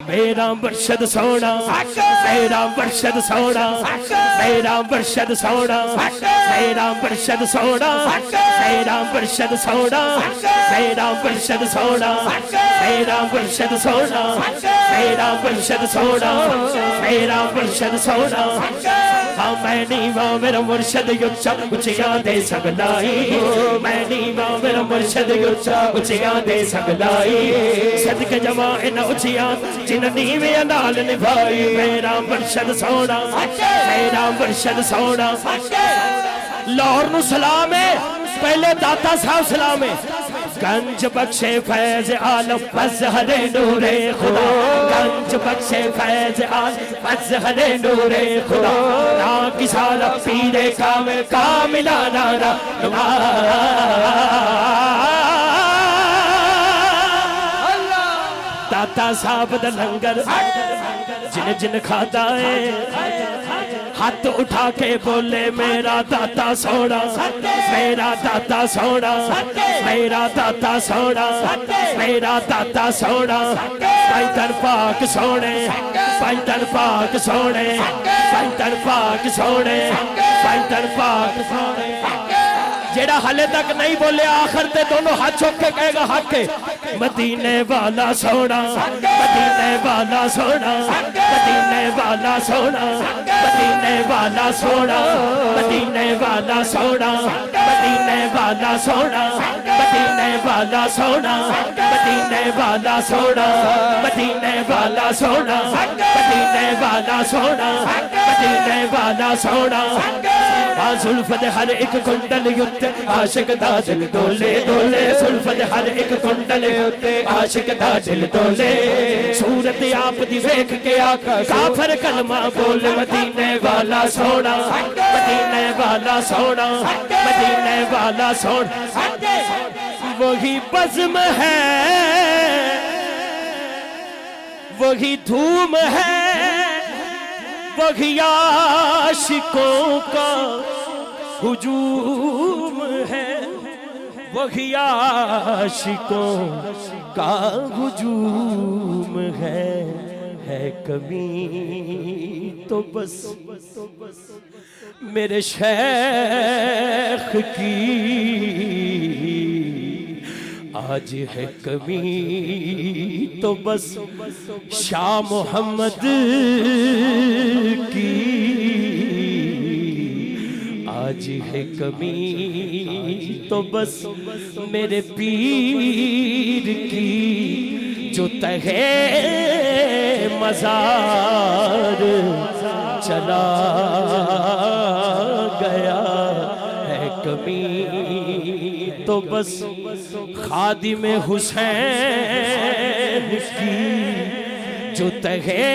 میرا مرشد سونا میرا مرشد سونا میرا مرشد سونا میرا مرشد سونا میرا مرشد سونا میرا مرشد سونا میرا مرشد سونا میرا مرشد سونا میرا مرشد سونا ہاں میں نہیں وہ میرا مرشد یچا اچھیاں دے سکلائی میں نہیں وہ میرا مرشد یچا اچھیاں دے سکلائی صدق جماعن اچھیاں جن نیویں نال نبھائی میرا مرشد سونا میرا مرشد سونا لاہور نو سلام ہے پہلے داتا صاحب سلام ہے گنج بخشے فیض عالم مظہر نور خدا گنج بخشے فیض عالم مظہر نور خدا نا کسال پیر کاملہ نارا داتا صاحب دا لنگر جن جن کھاتا ہے ہاتھ اٹھا کے بولے میرا داتا سونا میرا داتا سونا میرا داتا سونا میرا داتا سونا پیتر پاک سونے پیتر پاک سونے پیتر پاک سونے پیتر پاک سونے جیڑا حلے تک نہیں بولے آخر تے دونوں ہاتھ چوک کے کہے گا حق ہے مدینے والا سونا مدینے والا سونا مدینے والا سونا مدینے والا سونا مدینے والا سونا مدینے والا سونا مدینے والا سونا مدینے والا سونا مدینے والا سونا مدینے والا سونا مدینے والا سونا زلف دے ہر ایک کنڈل یتے عاشق دا دل دولے دولے زلف دے ہر ایک کنڈل یتے عاشق دا دل دولے صورت آپ دی ویکھ کے آقا کافر کلمہ بول مدینے والا سونا مدینے والا سونا مدینے والا سونا وہی بزم ہے وہی دھوم ہے وہی عاشقوں کا ہجوم ہے وہی عاشقوں کا ہجوم ہے کمی تو بس میرے شیخ کی آج ہے کمی تو بس شاہ محمد کی آج ہے کمی تو بس میرے پیر کی جو تہے مزار چلا گیا ہے کمی تو بس خادم حسین کی جو تہے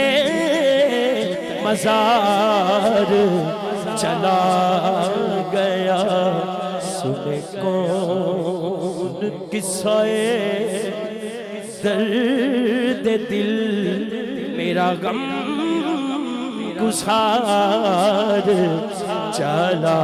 مزار چلا گیا سنے کون قصہ درد دل میرا غم گسار چلا